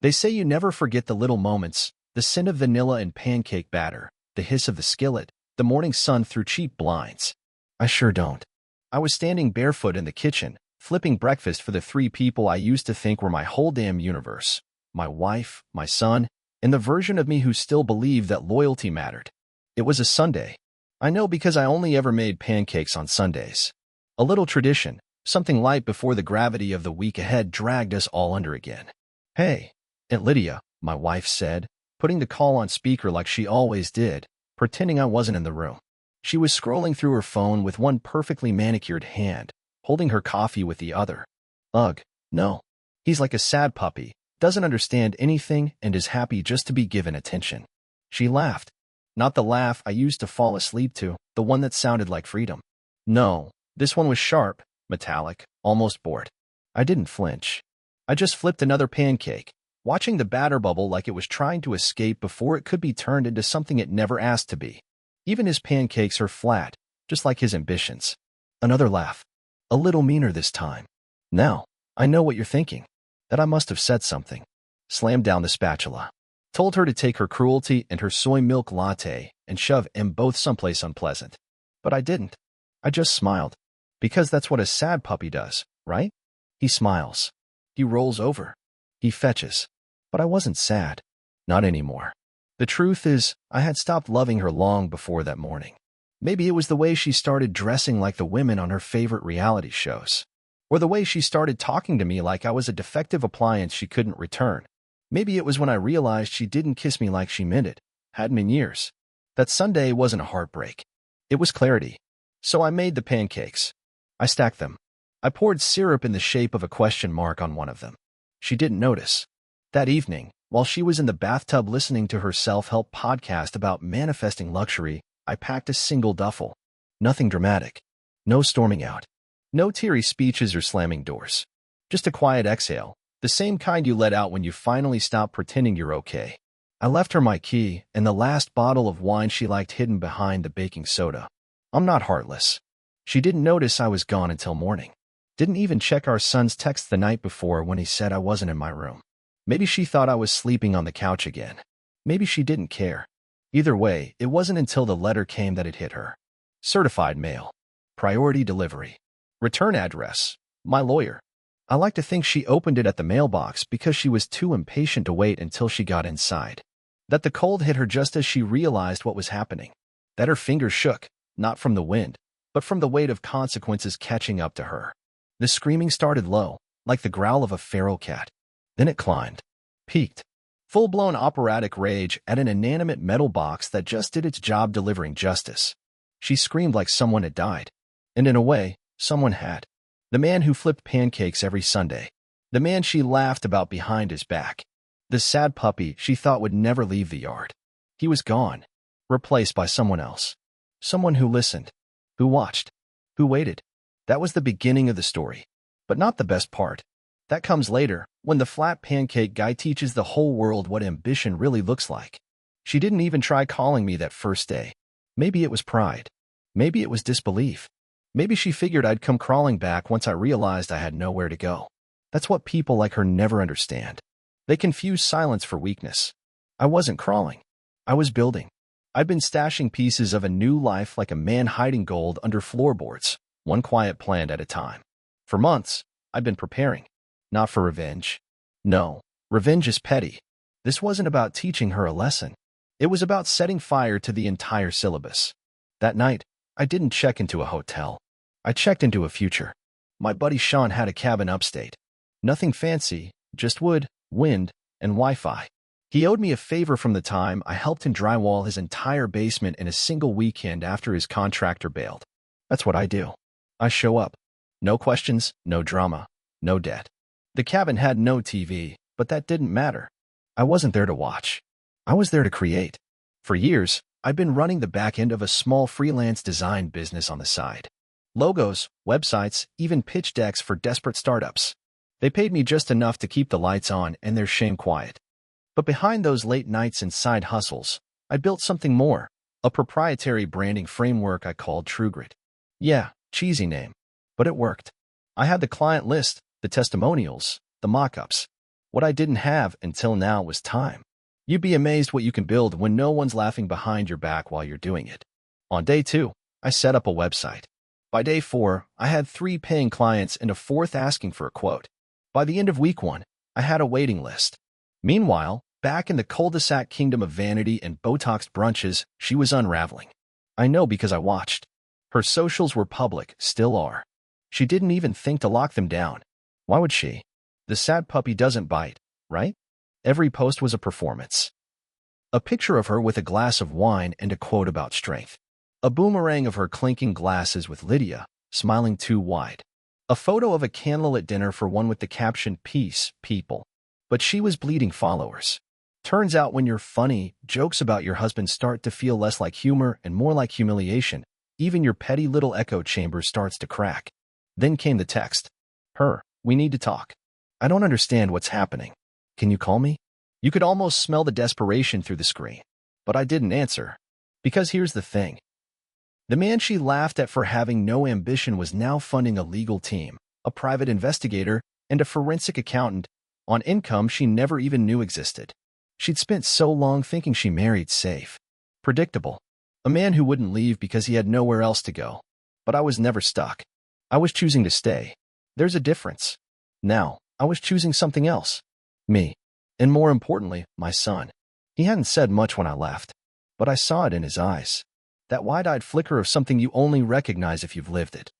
They say you never forget the little moments, the scent of vanilla and pancake batter, the hiss of the skillet, the morning sun through cheap blinds. I sure don't. I was standing barefoot in the kitchen, flipping breakfast for the three people I used to think were my whole damn universe. My wife, my son, and the version of me who still believed that loyalty mattered. It was a Sunday. I know because I only ever made pancakes on Sundays. A little tradition, something light before the gravity of the week ahead dragged us all under again. "Hey, Aunt Lydia," my wife said, putting the call on speaker like she always did, pretending I wasn't in the room. She was scrolling through her phone with one perfectly manicured hand, holding her coffee with the other. Ugh, no. He's like a sad puppy, doesn't understand anything and is happy just to be given attention. She laughed. Not the laugh I used to fall asleep to, the one that sounded like freedom. No, this one was sharp, metallic, almost bored. I didn't flinch. I just flipped another pancake, watching the batter bubble like it was trying to escape before it could be turned into something it never asked to be. Even his pancakes are flat, just like his ambitions. Another laugh. A little meaner this time. Now, I know what you're thinking. That I must have said something. Slammed down the spatula. Told her to take her cruelty and her soy milk latte and shove them both someplace unpleasant. But I didn't. I just smiled. Because that's what a sad puppy does, right? He smiles. He rolls over. He fetches. But I wasn't sad. Not anymore. The truth is, I had stopped loving her long before that morning. Maybe it was the way she started dressing like the women on her favorite reality shows. Or the way she started talking to me like I was a defective appliance she couldn't return. Maybe it was when I realized she didn't kiss me like she meant it, hadn't in years. That Sunday wasn't a heartbreak. It was clarity. So I made the pancakes. I stacked them. I poured syrup in the shape of a question mark on one of them. She didn't notice. That evening, while she was in the bathtub listening to her self-help podcast about manifesting luxury, I packed a single duffel. Nothing dramatic. No storming out. No teary speeches or slamming doors. Just a quiet exhale, the same kind you let out when you finally stop pretending you're okay. I left her my key and the last bottle of wine she liked hidden behind the baking soda. I'm not heartless. She didn't notice I was gone until morning. Didn't even check our son's text the night before when he said I wasn't in my room. Maybe she thought I was sleeping on the couch again. Maybe she didn't care. Either way, it wasn't until the letter came that it hit her. Certified mail. Priority delivery. Return address. My lawyer. I like to think she opened it at the mailbox because she was too impatient to wait until she got inside. That the cold hit her just as she realized what was happening. That her fingers shook, not from the wind, but from the weight of consequences catching up to her. The screaming started low, like the growl of a feral cat. Then it climbed. Peaked. Full-blown operatic rage at an inanimate metal box that just did its job delivering justice. She screamed like someone had died. And in a way, someone had. The man who flipped pancakes every Sunday. The man she laughed about behind his back. The sad puppy she thought would never leave the yard. He was gone. Replaced by someone else. Someone who listened. Who watched. Who waited. That was the beginning of the story. But not the best part. That comes later, when the flat pancake guy teaches the whole world what ambition really looks like. She didn't even try calling me that first day. Maybe it was pride. Maybe it was disbelief. Maybe she figured I'd come crawling back once I realized I had nowhere to go. That's what people like her never understand. They confuse silence for weakness. I wasn't crawling. I was building. I'd been stashing pieces of a new life like a man hiding gold under floorboards, one quiet plant at a time. For months, I'd been preparing. Not for revenge. No, revenge is petty. This wasn't about teaching her a lesson. It was about setting fire to the entire syllabus. That night, I didn't check into a hotel. I checked into a future. My buddy Sean had a cabin upstate. Nothing fancy, just wood, wind, and Wi-Fi. He owed me a favor from the time I helped him drywall his entire basement in a single weekend after his contractor bailed. That's what I do. I show up. No questions, no drama, no debt. The cabin had no TV, but that didn't matter. I wasn't there to watch. I was there to create. For years, I'd been running the back end of a small freelance design business on the side. Logos, websites, even pitch decks for desperate startups. They paid me just enough to keep the lights on and their shame quiet. But behind those late nights and side hustles, I built something more, a proprietary branding framework I called TrueGrit. Yeah, cheesy name, but it worked. I had the client list, the testimonials, the mock-ups. What I didn't have until now was time. You'd be amazed what you can build when no one's laughing behind your back while you're doing it. On day 2, I set up a website. By day 4, I had 3 paying clients and a 4th asking for a quote. By the end of week 1, I had a waiting list. Meanwhile, back in the cul-de-sac kingdom of vanity and Botoxed brunches, she was unraveling. I know because I watched. Her socials were public, still are. She didn't even think to lock them down. Why would she? The sad puppy doesn't bite, right? Every post was a performance. A picture of her with a glass of wine and a quote about strength. A boomerang of her clinking glasses with Lydia, smiling too wide. A photo of a candlelit dinner for one with the caption, "Peace, people." But she was bleeding followers. Turns out when you're funny, jokes about your husband start to feel less like humor and more like humiliation. Even your petty little echo chamber starts to crack. Then came the text. Her, we need to talk. I don't understand what's happening. Can you call me? You could almost smell the desperation through the screen. But I didn't answer. Because here's the thing. The man she laughed at for having no ambition was now funding a legal team, a private investigator, and a forensic accountant on income she never even knew existed. She'd spent so long thinking she married safe. Predictable. A man who wouldn't leave because he had nowhere else to go. But I was never stuck. I was choosing to stay. There's a difference. Now, I was choosing something else. Me. And more importantly, my son. He hadn't said much when I left. But I saw it in his eyes. That wide-eyed flicker of something you only recognize if you've lived it.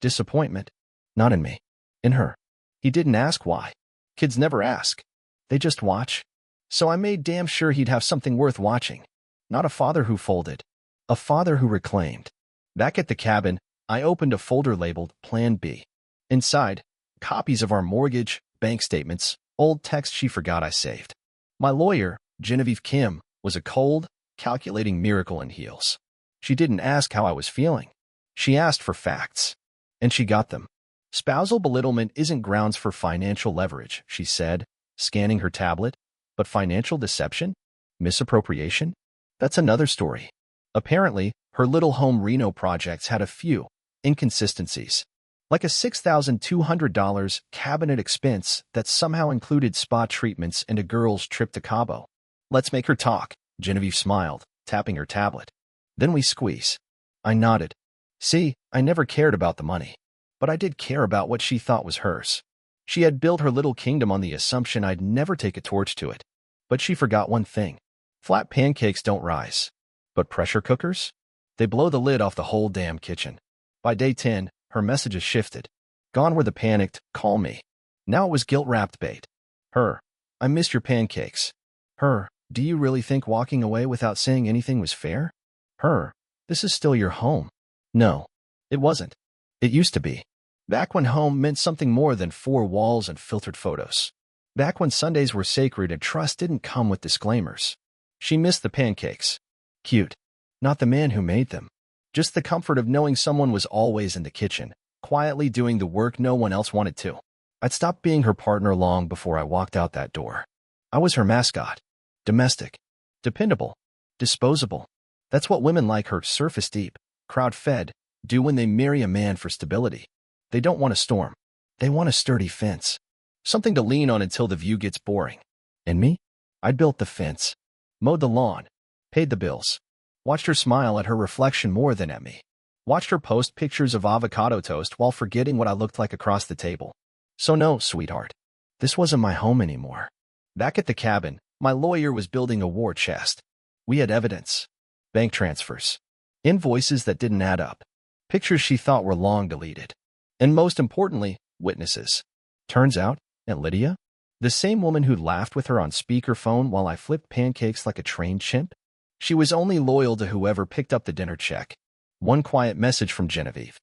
Disappointment. Not in me. In her. He didn't ask why. Kids never ask. They just watch. So I made damn sure he'd have something worth watching. Not a father who folded. A father who reclaimed. Back at the cabin, I opened a folder labeled Plan B. Inside, copies of our mortgage, bank statements, old texts she forgot I saved. My lawyer, Genevieve Kim, was a cold, calculating miracle in heels. She didn't ask how I was feeling. She asked for facts. And she got them. Spousal belittlement isn't grounds for financial leverage, she said, scanning her tablet. But financial deception? Misappropriation? That's another story. Apparently, her little home reno projects had a few inconsistencies. Like a $6,200 cabinet expense that somehow included spa treatments and a girl's trip to Cabo. Let's make her talk, Genevieve smiled, tapping her tablet. Then we squeeze. I nodded. See, I never cared about the money. But I did care about what she thought was hers. She had built her little kingdom on the assumption I'd never take a torch to it. But she forgot one thing. Flat pancakes don't rise. But pressure cookers? They blow the lid off the whole damn kitchen. By day 10, her messages shifted. Gone were the panicked, call me. Now it was guilt-wrapped bait. Her, I missed your pancakes. Her, do you really think walking away without saying anything was fair? Her, this is still your home. No, it wasn't. It used to be. Back when home meant something more than 4 walls and filtered photos. Back when Sundays were sacred and trust didn't come with disclaimers. She missed the pancakes. Cute. Not the man who made them. Just the comfort of knowing someone was always in the kitchen, quietly doing the work no one else wanted to. I'd stopped being her partner long before I walked out that door. I was her mascot. Domestic. Dependable. Disposable. That's what women like her, surface deep, crowd-fed, do when they marry a man for stability. They don't want a storm. They want a sturdy fence. Something to lean on until the view gets boring. And me? I built the fence. Mowed the lawn. Paid the bills. Watched her smile at her reflection more than at me. Watched her post pictures of avocado toast while forgetting what I looked like across the table. So no, sweetheart. This wasn't my home anymore. Back at the cabin, my lawyer was building a war chest. We had evidence. Bank transfers. Invoices that didn't add up. Pictures she thought were long deleted. And most importantly, witnesses. Turns out, Aunt Lydia, the same woman who laughed with her on speakerphone while I flipped pancakes like a trained chimp, she was only loyal to whoever picked up the dinner check. One quiet message from Genevieve.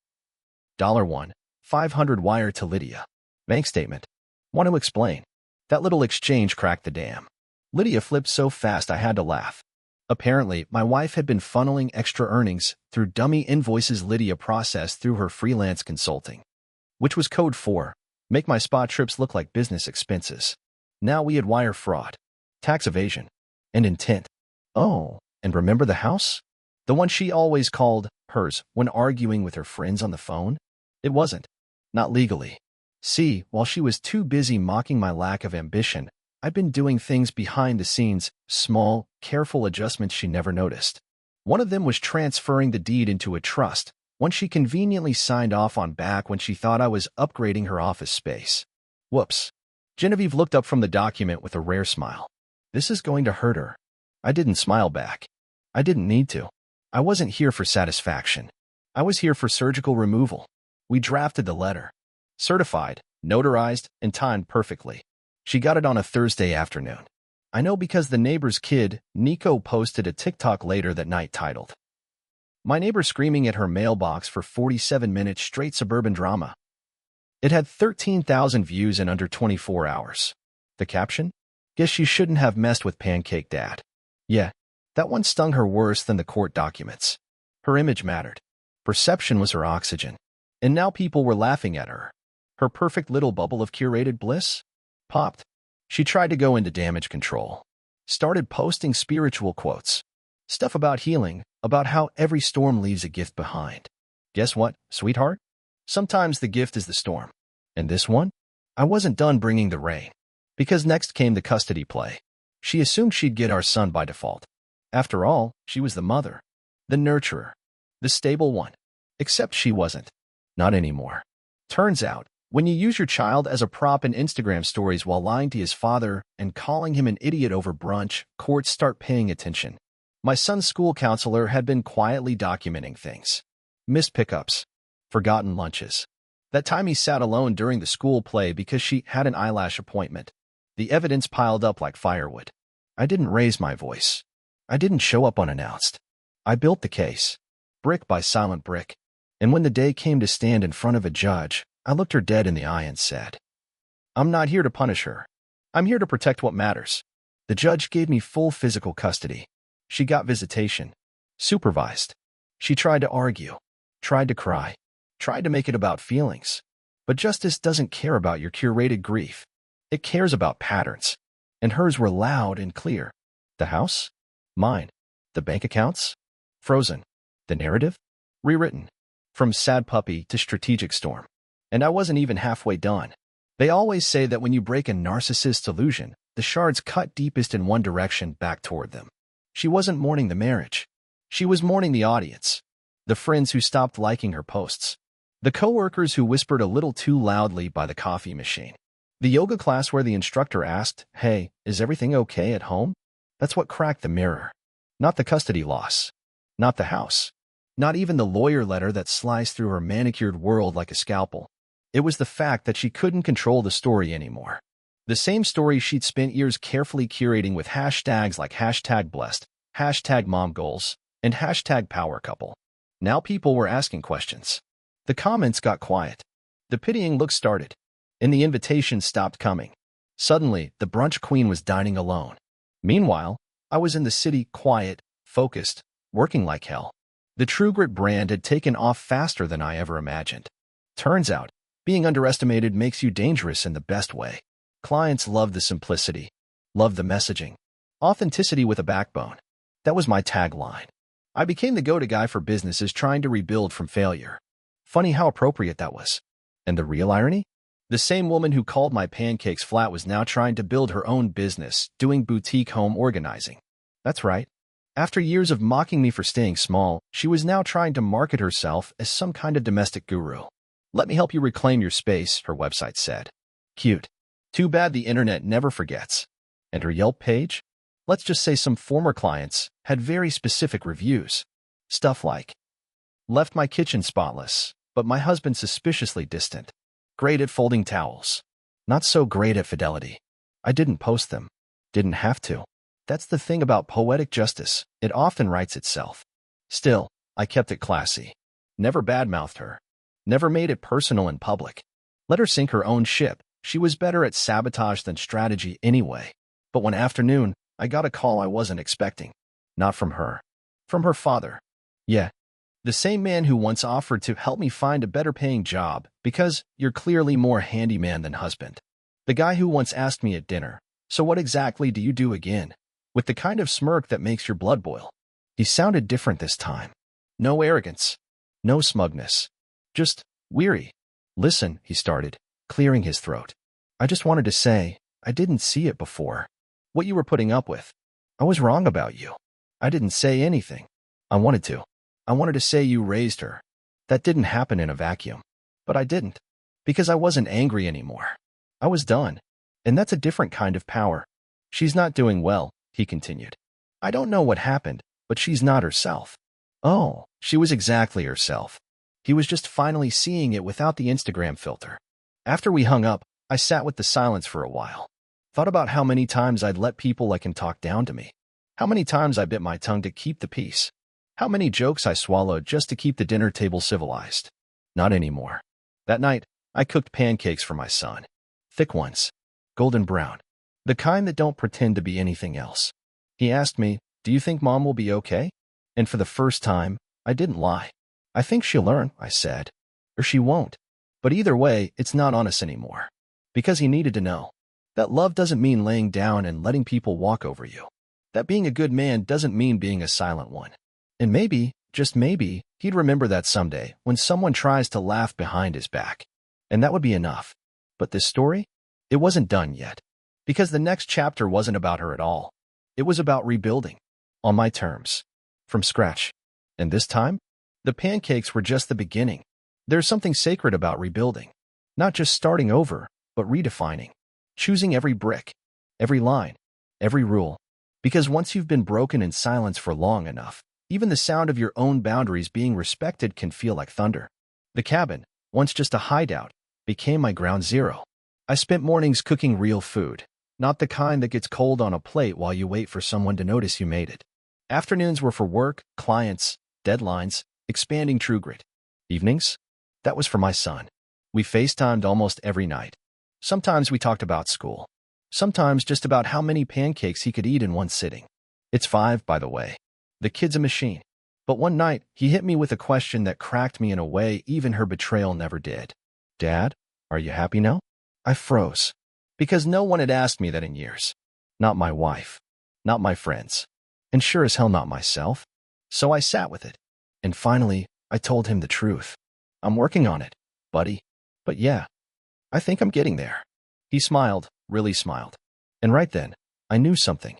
$1, 500 wire to Lydia. Bank statement. Want to explain. That little exchange cracked the dam. Lydia flipped so fast I had to laugh. Apparently, my wife had been funneling extra earnings through dummy invoices Lydia processed through her freelance consulting, which was code for make my spa trips look like business expenses. Now we had wire fraud, tax evasion, and intent. Oh, and remember the house? The one she always called hers when arguing with her friends on the phone? It wasn't. Not legally. See, while she was too busy mocking my lack of ambition, I'd been doing things behind the scenes, small, careful adjustments she never noticed. One of them was transferring the deed into a trust, one she conveniently signed off on back when she thought I was upgrading her office space. Whoops. Genevieve looked up from the document with a rare smile. This is going to hurt her. I didn't smile back. I didn't need to. I wasn't here for satisfaction. I was here for surgical removal. We drafted the letter. Certified, notarized, and timed perfectly. She got it on a Thursday afternoon. I know because the neighbor's kid, Nico, posted a TikTok later that night titled, "My neighbor screaming at her mailbox for 47 minutes straight suburban drama." It had 13,000 views in under 24 hours. The caption? Guess she shouldn't have messed with Pancake Dad. Yeah, that one stung her worse than the court documents. Her image mattered. Perception was her oxygen. And now people were laughing at her. Her perfect little bubble of curated bliss popped. She tried to go into damage control. Started posting spiritual quotes. Stuff about healing, about how every storm leaves a gift behind. Guess what, sweetheart? Sometimes the gift is the storm. And this one? I wasn't done bringing the rain. Because next came the custody play. She assumed she'd get our son by default. After all, she was the mother. The nurturer. The stable one. Except she wasn't. Not anymore. Turns out, when you use your child as a prop in Instagram stories while lying to his father and calling him an idiot over brunch, courts start paying attention. My son's school counselor had been quietly documenting things. Missed pickups. Forgotten lunches. That time he sat alone during the school play because she had an eyelash appointment. The evidence piled up like firewood. I didn't raise my voice. I didn't show up unannounced. I built the case. Brick by silent brick. And when the day came to stand in front of a judge, I looked her dead in the eye and said, "I'm not here to punish her. I'm here to protect what matters." The judge gave me full physical custody. She got visitation. Supervised. She tried to argue. Tried to cry. Tried to make it about feelings. But justice doesn't care about your curated grief. It cares about patterns. And hers were loud and clear. The house? Mine. The bank accounts? Frozen. The narrative? Rewritten. From sad puppy to strategic storm. And I wasn't even halfway done. They always say that when you break a narcissist's illusion, the shards cut deepest in one direction back toward them. She wasn't mourning the marriage. She was mourning the audience. The friends who stopped liking her posts. The coworkers who whispered a little too loudly by the coffee machine. The yoga class where the instructor asked, "Hey, is everything okay at home?" That's what cracked the mirror. Not the custody loss. Not the house. Not even the lawyer letter that sliced through her manicured world like a scalpel. It was the fact that she couldn't control the story anymore. The same story she'd spent years carefully curating with hashtags like #blessed, #momgoals, and #powercouple. Now people were asking questions. The comments got quiet. The pitying looks started. And the invitations stopped coming. Suddenly, the brunch queen was dining alone. Meanwhile, I was in the city, quiet, focused, working like hell. The True Grit brand had taken off faster than I ever imagined. Turns out, being underestimated makes you dangerous in the best way. Clients love the simplicity, love the messaging. Authenticity with a backbone. That was my tagline. I became the go-to guy for businesses trying to rebuild from failure. Funny how appropriate that was. And the real irony? The same woman who called my pancakes flat was now trying to build her own business, doing boutique home organizing. That's right. After years of mocking me for staying small, she was now trying to market herself as some kind of domestic guru. "Let me help you reclaim your space," her website said. Cute. Too bad the internet never forgets. And her Yelp page? Let's just say some former clients had very specific reviews. Stuff like, "Left my kitchen spotless, but my husband suspiciously distant. Great at folding towels. Not so great at fidelity." I didn't post them. Didn't have to. That's the thing about poetic justice. It often writes itself. Still, I kept it classy. Never badmouthed her. Never made it personal in public. Let her sink her own ship. She was better at sabotage than strategy anyway. But one afternoon, I got a call I wasn't expecting. Not from her. From her father. Yeah. The same man who once offered to help me find a better-paying job because you're clearly more handyman than husband. The guy who once asked me at dinner, "So what exactly do you do again?" with the kind of smirk that makes your blood boil. He sounded different this time. No arrogance. No smugness. Just weary. "Listen," he started. clearing his throat. I just wanted to say, I didn't see it before. What you were putting up with. I was wrong about you. I didn't say anything. I wanted to. I wanted to say you raised her. That didn't happen in a vacuum. But I didn't. Because I wasn't angry anymore. I was done. And that's a different kind of power. She's not doing well, he continued. I don't know what happened, but she's not herself. Oh, she was exactly herself. He was just finally seeing it without the Instagram filter. After we hung up, I sat with the silence for a while. Thought about how many times I'd let people like him talk down to me. How many times I bit my tongue to keep the peace. How many jokes I swallowed just to keep the dinner table civilized. Not anymore. That night, I cooked pancakes for my son. Thick ones. Golden brown. The kind that don't pretend to be anything else. He asked me, "Do you think Mom will be okay?" And for the first time, I didn't lie. "I think she'll learn," I said. "Or she won't." But either way, it's not on us anymore. Because he needed to know that love doesn't mean laying down and letting people walk over you. That being a good man doesn't mean being a silent one. And maybe, just maybe, he'd remember that someday when someone tries to laugh behind his back. And that would be enough. But this story? It wasn't done yet. Because the next chapter wasn't about her at all. It was about rebuilding. On my terms. From scratch. And this time, the pancakes were just the beginning. There's something sacred about rebuilding. Not just starting over, but redefining. Choosing every brick, every line, every rule. Because once you've been broken in silence for long enough, even the sound of your own boundaries being respected can feel like thunder. The cabin, once just a hideout, became my ground zero. I spent mornings cooking real food, not the kind that gets cold on a plate while you wait for someone to notice you made it. Afternoons were for work, clients, deadlines, expanding True Grit. Evenings? That was for my son. We FaceTimed almost every night. Sometimes we talked about school. Sometimes just about how many pancakes he could eat in one sitting. It's 5, by the way. The kid's a machine. But one night, he hit me with a question that cracked me in a way even her betrayal never did. "Dad, are you happy now?" I froze. Because no one had asked me that in years. Not my wife. Not my friends. And sure as hell not myself. So I sat with it. And finally, I told him the truth. "I'm working on it, buddy. But yeah, I think I'm getting there." He smiled, really smiled. And right then, I knew something.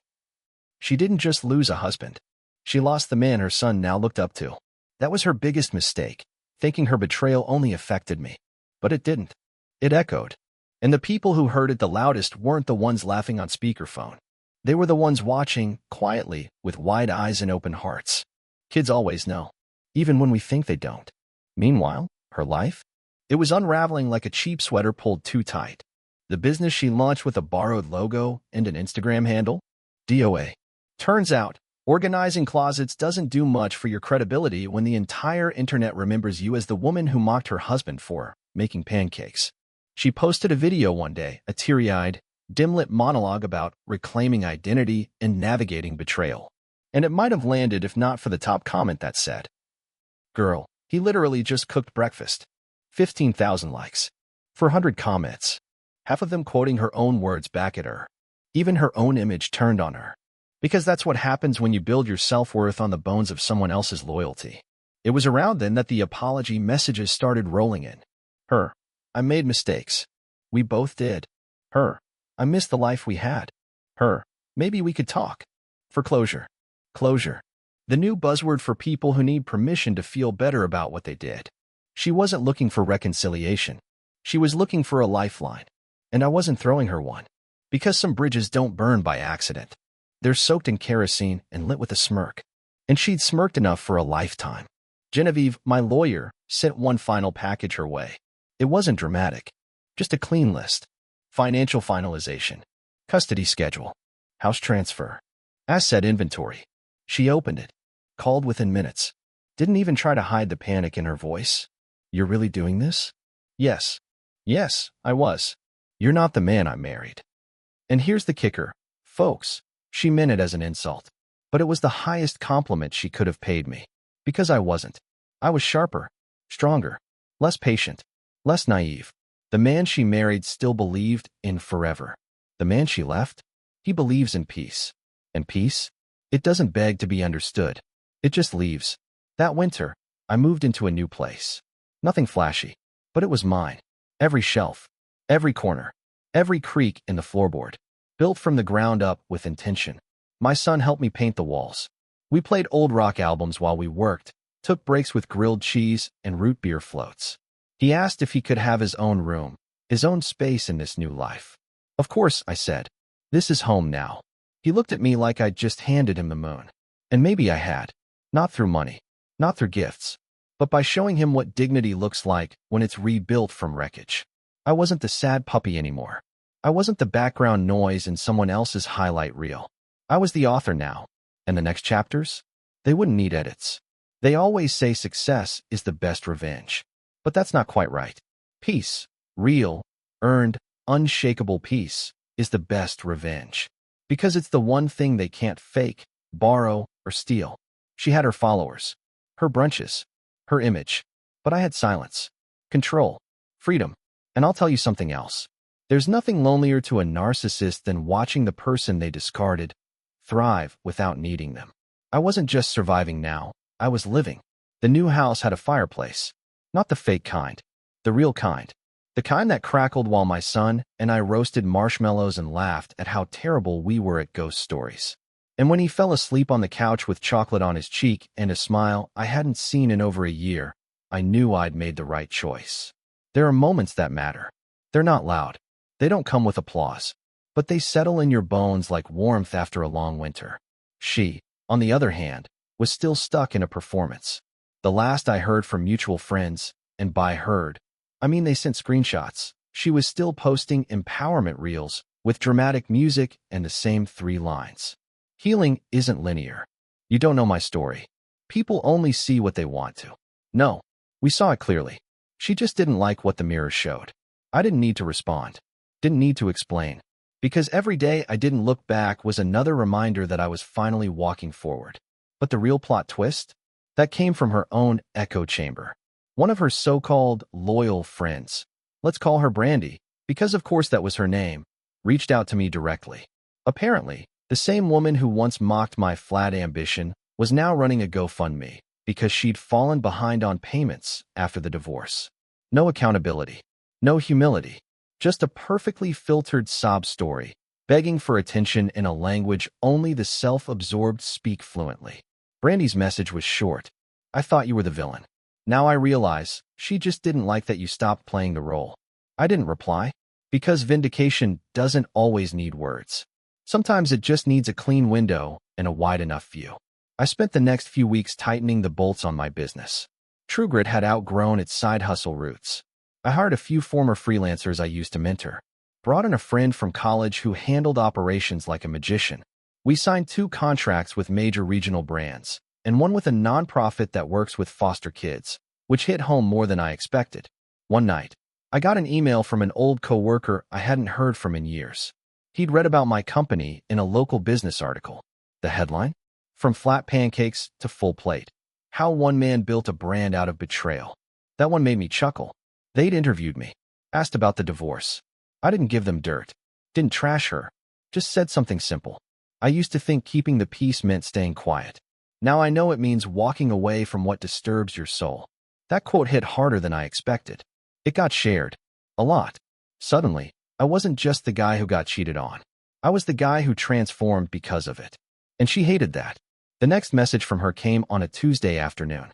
She didn't just lose a husband. She lost the man her son now looked up to. That was her biggest mistake, thinking her betrayal only affected me. But it didn't. It echoed. And the people who heard it the loudest weren't the ones laughing on speakerphone. They were the ones watching, quietly, with wide eyes and open hearts. Kids always know, even when we think they don't. Meanwhile, her life? It was unraveling like a cheap sweater pulled too tight. The business she launched with a borrowed logo and an Instagram handle? DOA. Turns out, organizing closets doesn't do much for your credibility when the entire internet remembers you as the woman who mocked her husband for making pancakes. She posted a video one day, a teary-eyed, dim-lit monologue about reclaiming identity and navigating betrayal. And it might have landed if not for the top comment that said, "Girl, he literally just cooked breakfast." 15,000 likes. 400 comments. Half of them quoting her own words back at her. Even her own image turned on her. Because that's what happens when you build your self-worth on the bones of someone else's loyalty. It was around then that the apology messages started rolling in. Her, "I made mistakes. We both did." Her, "I missed the life we had." Her, "Maybe we could talk." For closure. Closure. The new buzzword for people who need permission to feel better about what they did. She wasn't looking for reconciliation. She was looking for a lifeline. And I wasn't throwing her one. Because some bridges don't burn by accident. They're soaked in kerosene and lit with a smirk. And she'd smirked enough for a lifetime. Genevieve, my lawyer, sent one final package her way. It wasn't dramatic. Just a clean list. Financial finalization. Custody schedule. House transfer. Asset inventory. She opened it. Called within minutes. Didn't even try to hide the panic in her voice. "You're really doing this?" "Yes. Yes, I was. You're not the man I married." And here's the kicker, folks. She meant it as an insult. But it was the highest compliment she could have paid me. Because I wasn't. I was sharper, stronger, less patient, less naive. The man she married still believed in forever. The man she left? He believes in peace. And peace? It doesn't beg to be understood. It just leaves. That winter, I moved into a new place. Nothing flashy. But it was mine. Every shelf, Every corner, every creak in the floorboard, built from the ground up with intention. My son helped me paint the walls. We played old rock albums while we worked, took breaks with grilled cheese and root beer floats. He asked if he could have his own room, his own space in this new life. Of course, I said. This is home now. He looked at me like I'd just handed him the moon. And maybe I had. Not through money, not through gifts, but by showing him what dignity looks like when it's rebuilt from wreckage. I wasn't the sad puppy anymore. I wasn't the background noise in someone else's highlight reel. I was the author now. And the next chapters? They wouldn't need edits. They always say success is the best revenge. But that's not quite right. Peace, real, earned, unshakable peace, is the best revenge. Because it's the one thing they can't fake, borrow, or steal. She had her followers, her brunches, her image. But I had silence, control, freedom. And I'll tell you something else. There's nothing lonelier to a narcissist than watching the person they discarded thrive without needing them. I wasn't just surviving now, I was living. The new house had a fireplace. Not the fake kind, the real kind. The kind that crackled while my son and I roasted marshmallows and laughed at how terrible we were at ghost stories. And when he fell asleep on the couch with chocolate on his cheek and a smile I hadn't seen in over a year, I knew I'd made the right choice. There are moments that matter. They're not loud. They don't come with applause. But they settle in your bones like warmth after a long winter. She, on the other hand, was still stuck in a performance. The last I heard from mutual friends, and by heard, I mean they sent screenshots, she was still posting empowerment reels with dramatic music and the same 3 lines. Healing isn't linear. You don't know my story. People only see what they want to. No, we saw it clearly. She just didn't like what the mirror showed. I didn't need to respond. Didn't need to explain. Because every day I didn't look back was another reminder that I was finally walking forward. But the real plot twist? That came from her own echo chamber. One of her so-called loyal friends, let's call her Brandy, because of course that was her name, reached out to me directly. Apparently, the same woman who once mocked my flat ambition was now running a GoFundMe because she'd fallen behind on payments after the divorce. No accountability, no humility, just a perfectly filtered sob story, begging for attention in a language only the self-absorbed speak fluently. Brandy's message was short. I thought you were the villain. Now I realize she just didn't like that you stopped playing the role. I didn't reply, because vindication doesn't always need words. Sometimes it just needs a clean window and a wide enough view. I spent the next few weeks tightening the bolts on my business. True Grit had outgrown its side hustle roots. I hired a few former freelancers I used to mentor, brought in a friend from college who handled operations like a magician. We signed 2 contracts with major regional brands, and one with a nonprofit that works with foster kids, which hit home more than I expected. One night, I got an email from an old coworker I hadn't heard from in years. He'd read about my company in a local business article. The headline? From flat pancakes to full plate. How one man built a brand out of betrayal. That one made me chuckle. They'd interviewed me, asked about the divorce. I didn't give them dirt, didn't trash her, just said something simple. I used to think keeping the peace meant staying quiet. Now I know it means walking away from what disturbs your soul. That quote hit harder than I expected. It got shared. A lot. Suddenly, I wasn't just the guy who got cheated on. I was the guy who transformed because of it. And she hated that. The next message from her came on a Tuesday afternoon.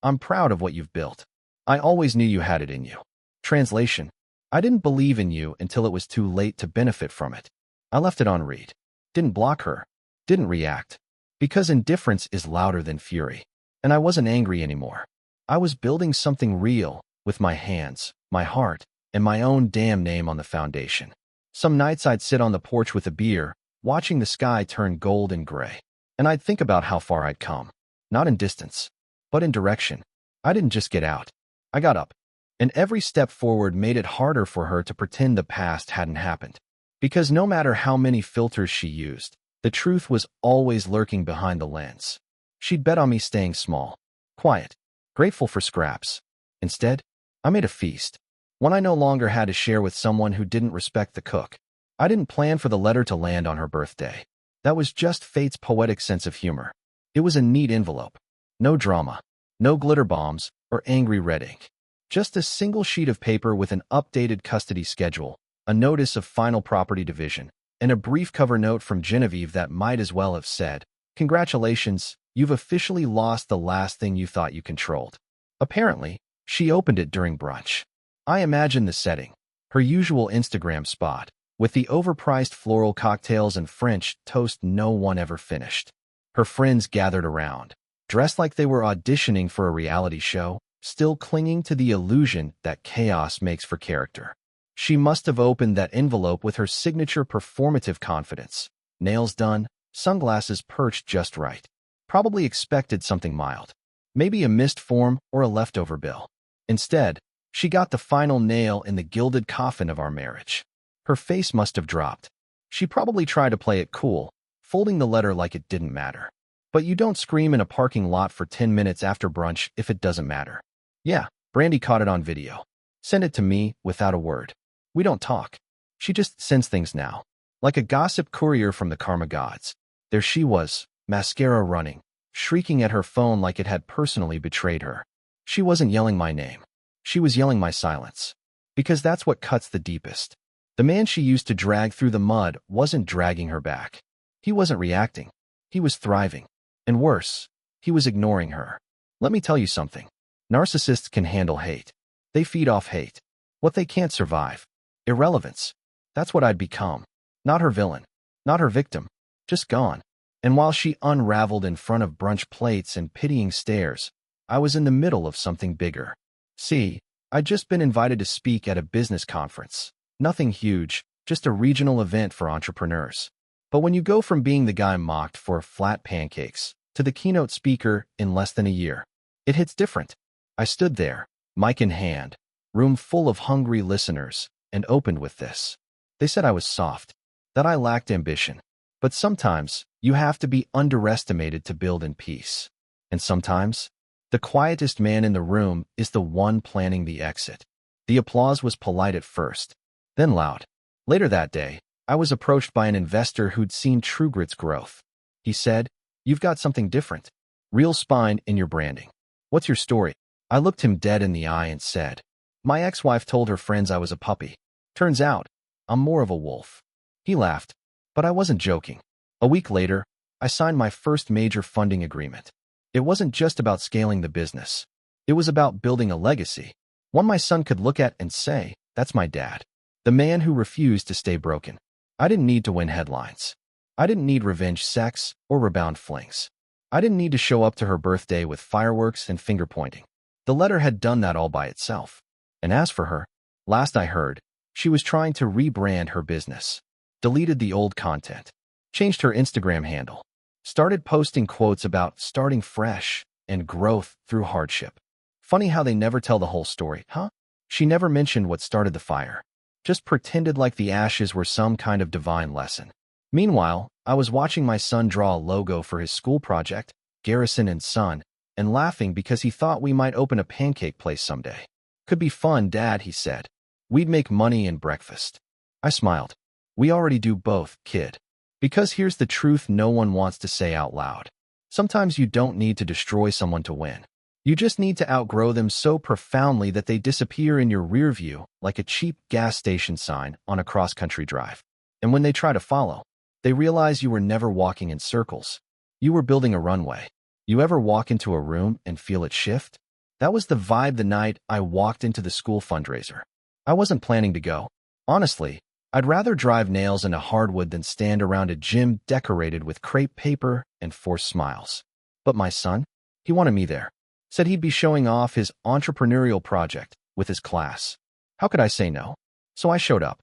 I'm proud of what you've built. I always knew you had it in you. Translation: I didn't believe in you until it was too late to benefit from it. I left it on read. Didn't block her. Didn't react. Because indifference is louder than fury. And I wasn't angry anymore. I was building something real with my hands, my heart, and my own damn name on the foundation. Some nights I'd sit on the porch with a beer, watching the sky turn gold and gray. And I'd think about how far I'd come. Not in distance, but in direction. I didn't just get out. I got up. And every step forward made it harder for her to pretend the past hadn't happened. Because no matter how many filters she used, the truth was always lurking behind the lens. She'd bet on me staying small, quiet, grateful for scraps. Instead, I made a feast. One I no longer had to share with someone who didn't respect the cook. I didn't plan for the letter to land on her birthday. That was just fate's poetic sense of humor. It was a neat envelope. No drama, no glitter bombs, or angry red ink. Just a single sheet of paper with an updated custody schedule, a notice of final property division, and a brief cover note from Genevieve that might as well have said, "Congratulations, you've officially lost the last thing you thought you controlled." Apparently, she opened it during brunch. I imagine the setting, her usual Instagram spot, with the overpriced floral cocktails and French toast no one ever finished. Her friends gathered around, dressed like they were auditioning for a reality show, still clinging to the illusion that chaos makes for character. She must have opened that envelope with her signature performative confidence. Nails done, sunglasses perched just right. Probably expected something mild. Maybe a missed form or a leftover bill. Instead, she got the final nail in the gilded coffin of our marriage. Her face must have dropped. She probably tried to play it cool, folding the letter like it didn't matter. But you don't scream in a parking lot for 10 minutes after brunch if it doesn't matter. Yeah, Brandy caught it on video. Sent it to me without a word. We don't talk. She just sends things now. Like a gossip courier from the karma gods. There she was, mascara running, shrieking at her phone like it had personally betrayed her. She wasn't yelling my name. She was yelling my silence. Because that's what cuts the deepest. The man she used to drag through the mud wasn't dragging her back. He wasn't reacting. He was thriving. And worse, he was ignoring her. Let me tell you something. Narcissists can handle hate. They feed off hate. What they can't survive. Irrelevance. That's what I'd become. Not her villain. Not her victim. Just gone. And while she unraveled in front of brunch plates and pitying stares, I was in the middle of something bigger. See, I'd just been invited to speak at a business conference. Nothing huge, just a regional event for entrepreneurs. But when you go from being the guy mocked for flat pancakes to the keynote speaker in less than a year, it hits different. I stood there, mic in hand, room full of hungry listeners, and opened with this. They said I was soft, that I lacked ambition. But sometimes, you have to be underestimated to build in peace. And sometimes, the quietest man in the room is the one planning the exit. The applause was polite at first, then loud. Later that day, I was approached by an investor who'd seen TrueGrit's growth. He said, "You've got something different. Real spine in your branding. What's your story?" I looked him dead in the eye and said, "My ex-wife told her friends I was a puppy. Turns out, I'm more of a wolf." He laughed, but I wasn't joking. A week later, I signed my first major funding agreement. It wasn't just about scaling the business. It was about building a legacy. One my son could look at and say, "That's my dad. The man who refused to stay broken." I didn't need to win headlines. I didn't need revenge sex or rebound flings. I didn't need to show up to her birthday with fireworks and finger-pointing. The letter had done that all by itself. And as for her, last I heard, she was trying to rebrand her business. Deleted the old content. Changed her Instagram handle. Started posting quotes about starting fresh and growth through hardship. Funny how they never tell the whole story, huh? She never mentioned what started the fire. Just pretended like the ashes were some kind of divine lesson. Meanwhile, I was watching my son draw a logo for his school project, Garrison and Son, and laughing because he thought we might open a pancake place someday. "Could be fun, Dad," he said. "We'd make money and breakfast." I smiled. "We already do both, kid." Because here's the truth no one wants to say out loud. Sometimes you don't need to destroy someone to win. You just need to outgrow them so profoundly that they disappear in your rear view like a cheap gas station sign on a cross-country drive. And when they try to follow, they realize you were never walking in circles. You were building a runway. You ever walk into a room and feel it shift? That was the vibe the night I walked into the school fundraiser. I wasn't planning to go. Honestly, I'd rather drive nails into hardwood than stand around a gym decorated with crepe paper and forced smiles. But my son, he wanted me there. Said he'd be showing off his entrepreneurial project with his class. How could I say no? So I showed up.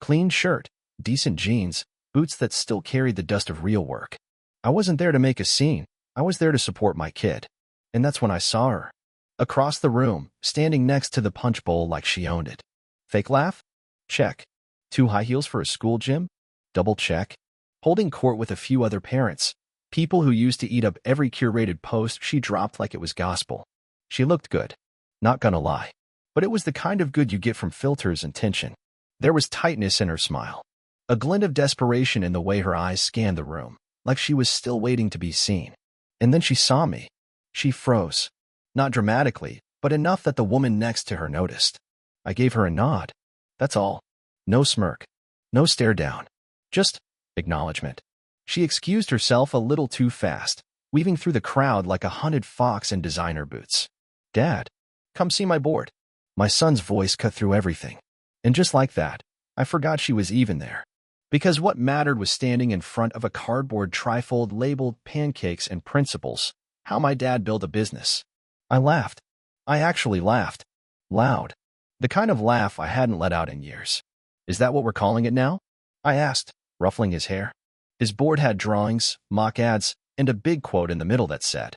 Clean shirt, decent jeans, boots that still carried the dust of real work. I wasn't there to make a scene. I was there to support my kid. And that's when I saw her. Across the room, standing next to the punch bowl like she owned it. Fake laugh? Check. 2 high heels for a school gym? Double check. Holding court with a few other parents. People who used to eat up every curated post she dropped like it was gospel. She looked good. Not gonna lie. But it was the kind of good you get from filters and tension. There was tightness in her smile. A glint of desperation in the way her eyes scanned the room, like she was still waiting to be seen. And then she saw me. She froze. Not dramatically, but enough that the woman next to her noticed. I gave her a nod. That's all. No smirk. No stare down. Just acknowledgement. She excused herself a little too fast, weaving through the crowd like a hunted fox in designer boots. Dad, come see my board. My son's voice cut through everything. And just like that, I forgot she was even there. Because what mattered was standing in front of a cardboard trifold labeled Pancakes and Principles, how my dad built a business. I laughed. I actually laughed. Loud. The kind of laugh I hadn't let out in years. Is that what we're calling it now? I asked, ruffling his hair. His board had drawings, mock ads, and a big quote in the middle that said,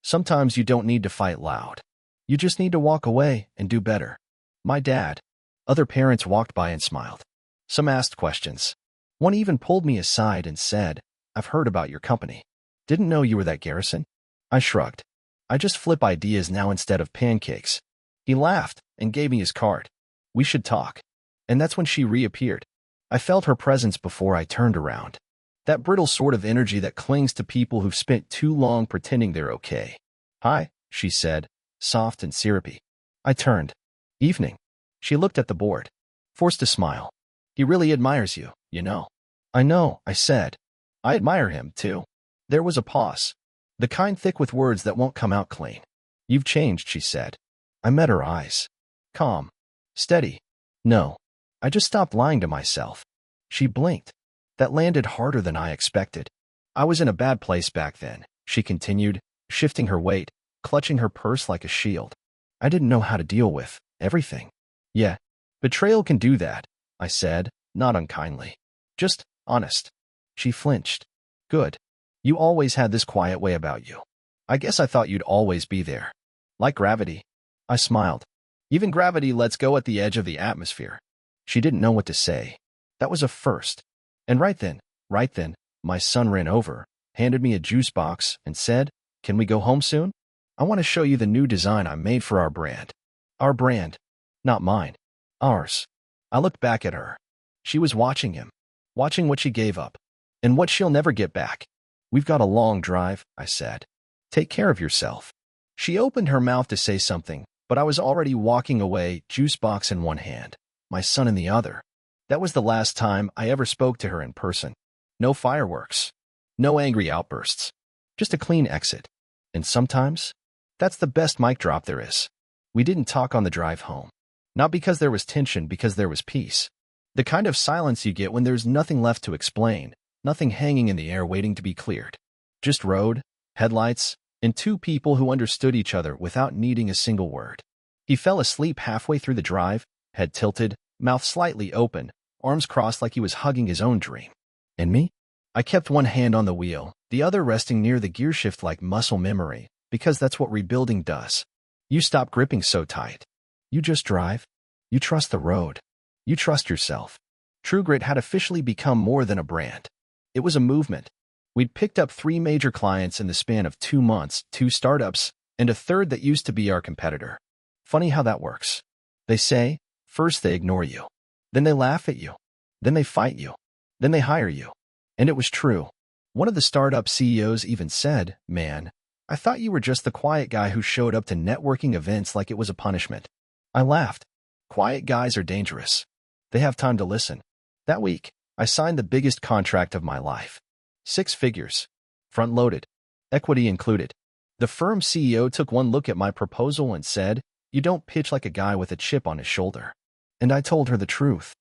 "Sometimes you don't need to fight loud. You just need to walk away and do better." My dad. Other parents walked by and smiled. Some asked questions. One even pulled me aside and said, "I've heard about your company. Didn't know you were that Garrison." I shrugged. I just flip ideas now instead of pancakes. He laughed and gave me his card. We should talk. And that's when she reappeared. I felt her presence before I turned around. That brittle sort of energy that clings to people who've spent too long pretending they're okay. "Hi," she said, soft and syrupy. I turned. "Evening." She looked at the board, forced a smile. "He really admires you, you know." "I know," I said. "I admire him, too." There was a pause. The kind thick with words that won't come out clean. "You've changed," she said. I met her eyes. Calm. Steady. No. I just stopped lying to myself. She blinked. That landed harder than I expected. "I was in a bad place back then," she continued, shifting her weight, clutching her purse like a shield. "I didn't know how to deal with everything." "Yeah, betrayal can do that," I said, not unkindly. "Just honest." She flinched. "Good. You always had this quiet way about you. I guess I thought you'd always be there. Like gravity." I smiled. "Even gravity lets go at the edge of the atmosphere." She didn't know what to say. That was a first. And right then, my son ran over, handed me a juice box, and said, "Can we go home soon? I want to show you the new design I made for our brand." Our brand. Not mine. Ours. I looked back at her. She was watching him, watching what she gave up, and what she'll never get back. "We've got a long drive," I said. "Take care of yourself." She opened her mouth to say something, but I was already walking away, juice box in one hand, my son in the other. That was the last time I ever spoke to her in person. No fireworks. No angry outbursts. Just a clean exit. And sometimes, that's the best mic drop there is. We didn't talk on the drive home. Not because there was tension, because there was peace. The kind of silence you get when there's nothing left to explain, nothing hanging in the air waiting to be cleared. Just road, headlights, and two people who understood each other without needing a single word. He fell asleep halfway through the drive, head tilted, mouth slightly open, arms crossed like he was hugging his own dream. And me? I kept one hand on the wheel, the other resting near the gearshift like muscle memory, because that's what rebuilding does. You stop gripping so tight. You just drive. You trust the road. You trust yourself. True Grit had officially become more than a brand. It was a movement. We'd picked up 3 major clients in the span of 2 months, 2 startups, and a third that used to be our competitor. Funny how that works. They say, first they ignore you. Then they laugh at you. Then they fight you. Then they hire you. And it was true. One of the startup CEOs even said, "Man, I thought you were just the quiet guy who showed up to networking events like it was a punishment." I laughed. Quiet guys are dangerous. They have time to listen. That week, I signed the biggest contract of my life. 6 figures. Front-loaded. Equity included. The firm CEO took one look at my proposal and said, "You don't pitch like a guy with a chip on his shoulder." And I told her the truth.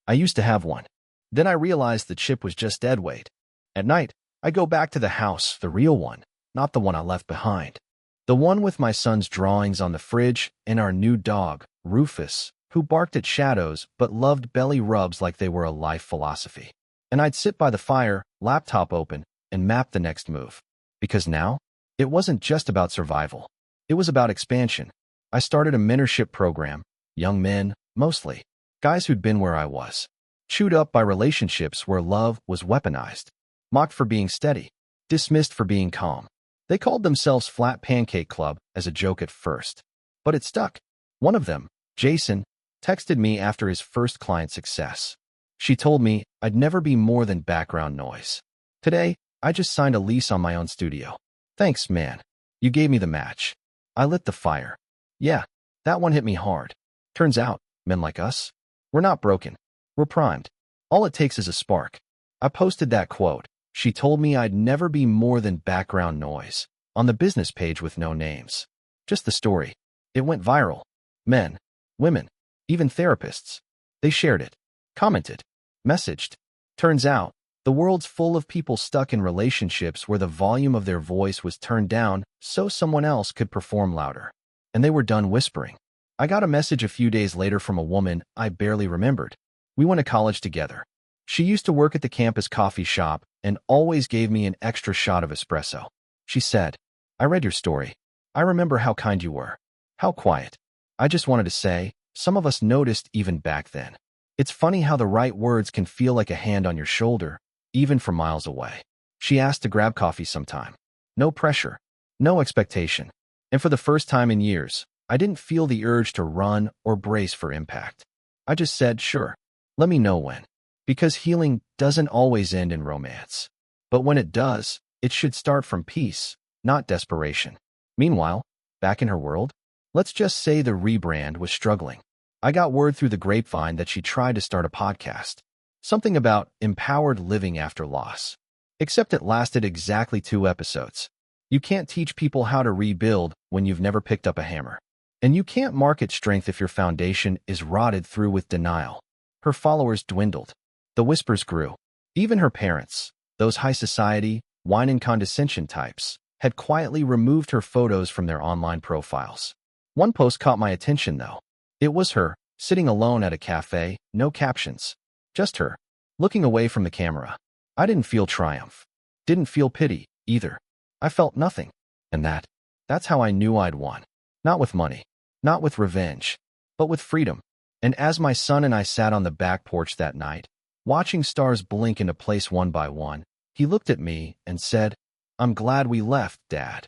I used to have one. Then I realized the chip was just dead weight. At night, I go back to the house, the real one, not the one I left behind. The one with my son's drawings on the fridge and our new dog, Rufus, who barked at shadows but loved belly rubs like they were a life philosophy. And I'd sit by the fire, laptop open, and map the next move. Because now, it wasn't just about survival. It was about expansion. I started a mentorship program, young men, mostly, guys who'd been where I was. Chewed up by relationships where love was weaponized. Mocked for being steady. Dismissed for being calm. They called themselves Flat Pancake Club as a joke at first. But it stuck. One of them, Jason, texted me after his first client success. She told me I'd never be more than background noise. Today, I just signed a lease on my own studio. Thanks, man. You gave me the match. I lit the fire. Yeah, that one hit me hard. Turns out, men like us, we're not broken. We're primed. All it takes is a spark. I posted that quote. She told me I'd never be more than background noise on the business page with no names. Just the story. It went viral. Men, women, even therapists. They shared it, commented, messaged. Turns out, the world's full of people stuck in relationships where the volume of their voice was turned down so someone else could perform louder. And they were done whispering. I got a message a few days later from a woman I barely remembered. We went to college together. She used to work at the campus coffee shop and always gave me an extra shot of espresso. She said, "I read your story. I remember how kind you were. How quiet. I just wanted to say, some of us noticed even back then. It's funny how the right words can feel like a hand on your shoulder, even from miles away." She asked to grab coffee sometime. No pressure, no expectation. And for the first time in years, I didn't feel the urge to run or brace for impact. I just said, sure, let me know when. Because healing doesn't always end in romance. But when it does, it should start from peace, not desperation. Meanwhile, back in her world, let's just say the rebrand was struggling. I got word through the grapevine that she tried to start a podcast. Something about empowered living after loss. Except it lasted exactly 2 episodes. You can't teach people how to rebuild when you've never picked up a hammer. And you can't market strength if your foundation is rotted through with denial. Her followers dwindled. The whispers grew. Even her parents, those high society, wine and condescension types, had quietly removed her photos from their online profiles. One post caught my attention, though. It was her, sitting alone at a cafe, no captions. Just her, looking away from the camera. I didn't feel triumph. Didn't feel pity, either. I felt nothing. And that's how I knew I'd won. Not with money. Not with revenge. But with freedom. And as my son and I sat on the back porch that night, watching stars blink into place one by one, he looked at me and said, "I'm glad we left, Dad."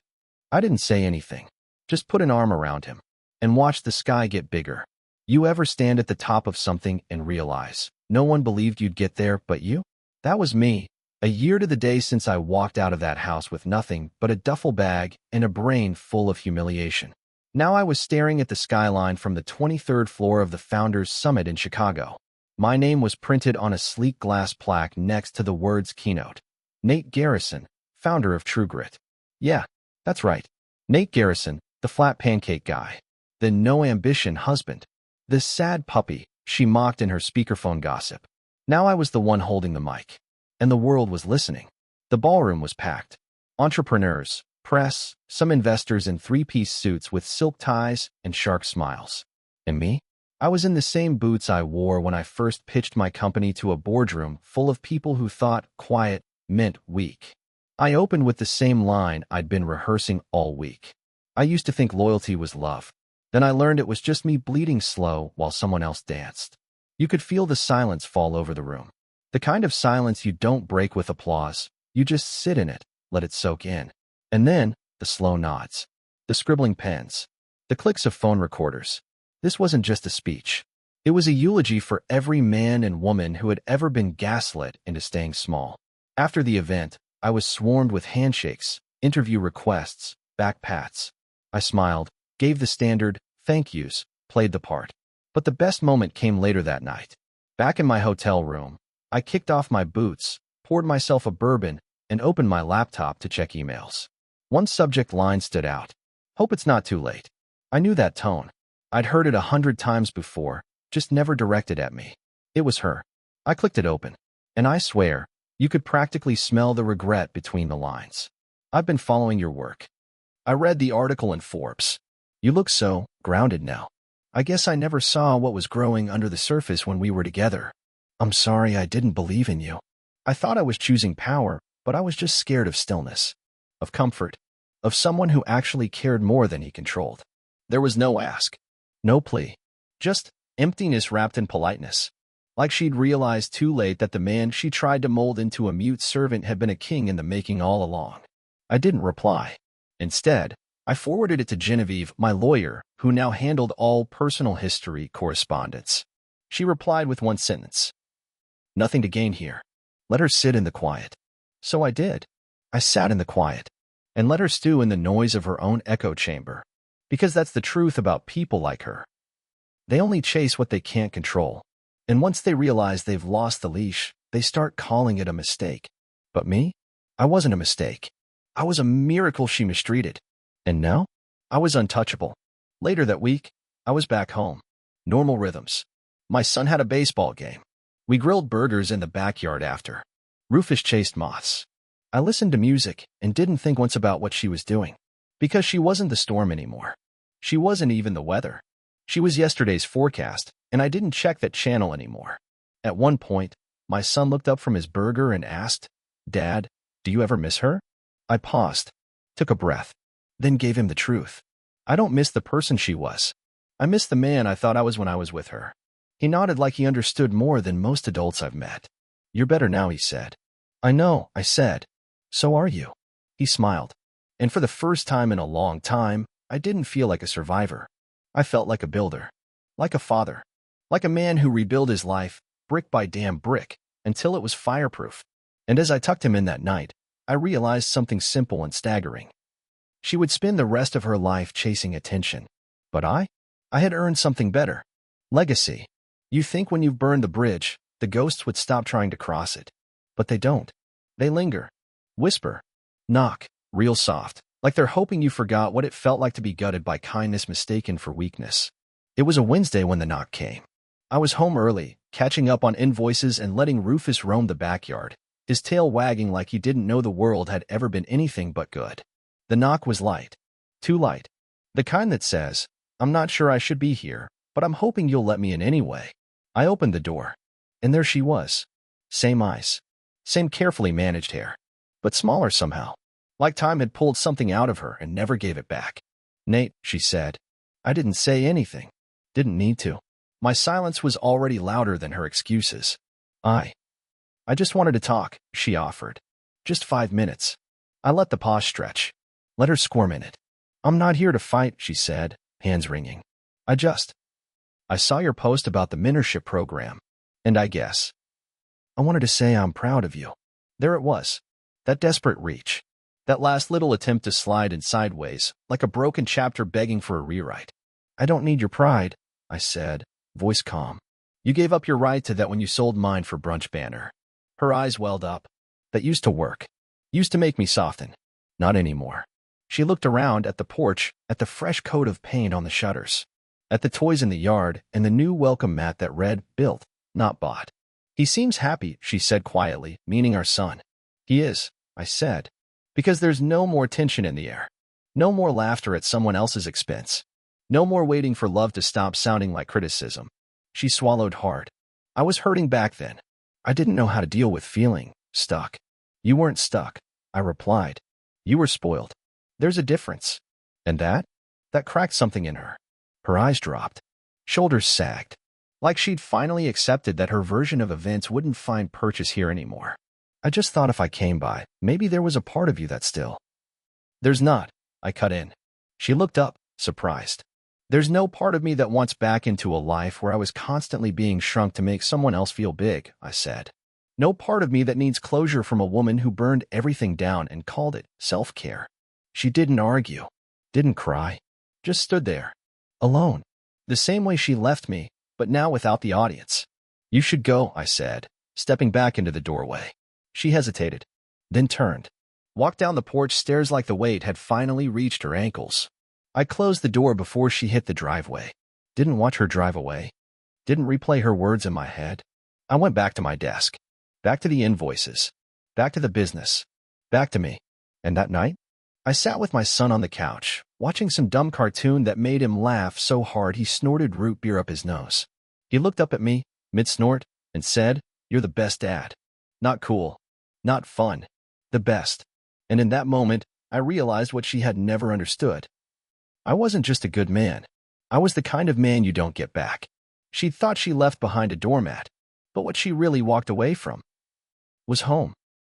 I didn't say anything. Just put an arm around him and watched the sky get bigger. You ever stand at the top of something and realize no one believed you'd get there but you? That was me. A year to the day since I walked out of that house with nothing but a duffel bag and a brain full of humiliation. Now I was staring at the skyline from the 23rd floor of the Founders Summit in Chicago. My name was printed on a sleek glass plaque next to the words keynote. Nate Garrison, founder of True Grit. Yeah, that's right. Nate Garrison, the flat pancake guy. The no ambition husband. The sad puppy, she mocked in her speakerphone gossip. Now I was the one holding the mic. And the world was listening. The ballroom was packed. Entrepreneurs, press, some investors in 3-piece suits with silk ties and shark smiles. And me? I was in the same boots I wore when I first pitched my company to a boardroom full of people who thought quiet meant weak. I opened with the same line I'd been rehearsing all week. I used to think loyalty was love. Then I learned it was just me bleeding slow while someone else danced. You could feel the silence fall over the room. The kind of silence you don't break with applause. You just sit in it, let it soak in. And then, the slow nods. The scribbling pens. The clicks of phone recorders. This wasn't just a speech. It was a eulogy for every man and woman who had ever been gaslit into staying small. After the event, I was swarmed with handshakes, interview requests, back pats. I smiled, gave the standard thank yous, played the part. But the best moment came later that night. Back in my hotel room, I kicked off my boots, poured myself a bourbon, and opened my laptop to check emails. One subject line stood out. Hope it's not too late. I knew that tone. I'd heard it 100 times before, just never directed at me. It was her. I clicked it open. And I swear, you could practically smell the regret between the lines. "I've been following your work. I read the article in Forbes. You look so grounded now. I guess I never saw what was growing under the surface when we were together. I'm sorry I didn't believe in you. I thought I was choosing power, but I was just scared of stillness, of comfort, of someone who actually cared more than he controlled." There was no ask, no plea, just emptiness wrapped in politeness. Like she'd realized too late that the man she tried to mold into a mute servant had been a king in the making all along. I didn't reply. Instead, I forwarded it to Genevieve, my lawyer, who now handled all personal history correspondence. She replied with one sentence. "Nothing to gain here. Let her sit in the quiet." So I did. I sat in the quiet and let her stew in the noise of her own echo chamber. Because that's the truth about people like her. They only chase what they can't control. And once they realize they've lost the leash, they start calling it a mistake. But me? I wasn't a mistake. I was a miracle she mistreated. And now? I was untouchable. Later that week, I was back home. Normal rhythms. My son had a baseball game. We grilled burgers in the backyard after. Rufus chased moths. I listened to music and didn't think once about what she was doing. Because she wasn't the storm anymore. She wasn't even the weather. She was yesterday's forecast, and I didn't check that channel anymore. At one point, my son looked up from his burger and asked, "Dad, do you ever miss her?" I paused, took a breath, then gave him the truth. I don't miss the person she was. I miss the man I thought I was when I was with her. He nodded like he understood more than most adults I've met. "You're better now," he said. "I know," I said. "So are you." He smiled. And for the first time in a long time, I didn't feel like a survivor. I felt like a builder, like a father, like a man who rebuilt his life, brick by damn brick, until it was fireproof. And as I tucked him in that night, I realized something simple and staggering. She would spend the rest of her life chasing attention. But I had earned something better. Legacy. You think when you've burned the bridge, the ghosts would stop trying to cross it. But they don't. They linger. Whisper. Knock. Real soft. Like they're hoping you forgot what it felt like to be gutted by kindness mistaken for weakness. It was a Wednesday when the knock came. I was home early, catching up on invoices and letting Rufus roam the backyard, his tail wagging like he didn't know the world had ever been anything but good. The knock was light. Too light. The kind that says, "I'm not sure I should be here, but I'm hoping you'll let me in anyway." I opened the door. And there she was. Same eyes. Same carefully managed hair. But smaller somehow. Like time had pulled something out of her and never gave it back. "Nate," she said. I didn't say anything. Didn't need to. My silence was already louder than her excuses. I just wanted to talk," she offered. "Just 5 minutes." I let the pause stretch. Let her squirm in it. "I'm not here to fight," she said, hands wringing. I saw your post about the mentorship program, and I wanted to say I'm proud of you." There it was. That desperate reach. That last little attempt to slide in sideways, like a broken chapter begging for a rewrite. "I don't need your pride," I said, voice calm. "You gave up your right to that when you sold mine for brunch banner." Her eyes welled up. "That used to work. Used to make me soften. Not anymore." She looked around at the porch, at the fresh coat of paint on the shutters, at the toys in the yard, and the new welcome mat that read, "Built, not bought." "He seems happy," she said quietly, meaning our son. "He is," I said. Because there's no more tension in the air. No more laughter at someone else's expense. No more waiting for love to stop sounding like criticism. She swallowed hard. I was hurting back then. I didn't know how to deal with feeling stuck. "You weren't stuck," I replied. "You were spoiled. There's a difference." And that cracked something in her. Her eyes dropped. Shoulders sagged. Like she'd finally accepted that her version of events wouldn't find purchase here anymore. "I just thought if I came by, maybe there was a part of you that still—" "There's not," I cut in. She looked up, surprised. "There's no part of me that wants back into a life where I was constantly being shrunk to make someone else feel big," I said. "No part of me that needs closure from a woman who burned everything down and called it self-care." She didn't argue, didn't cry, just stood there, alone. The same way she left me, but now without the audience. "You should go," I said, stepping back into the doorway. She hesitated, then turned. Walked down the porch stairs like the weight had finally reached her ankles. I closed the door before she hit the driveway. Didn't watch her drive away. Didn't replay her words in my head. I went back to my desk. Back to the invoices. Back to the business. Back to me. And that night, I sat with my son on the couch, watching some dumb cartoon that made him laugh so hard he snorted root beer up his nose. He looked up at me, mid-snort, and said, "You're the best dad. Not cool. Not fun. The best." And in that moment, I realized what she had never understood. I wasn't just a good man. I was the kind of man you don't get back. She thought she left behind a doormat, but what she really walked away from was home.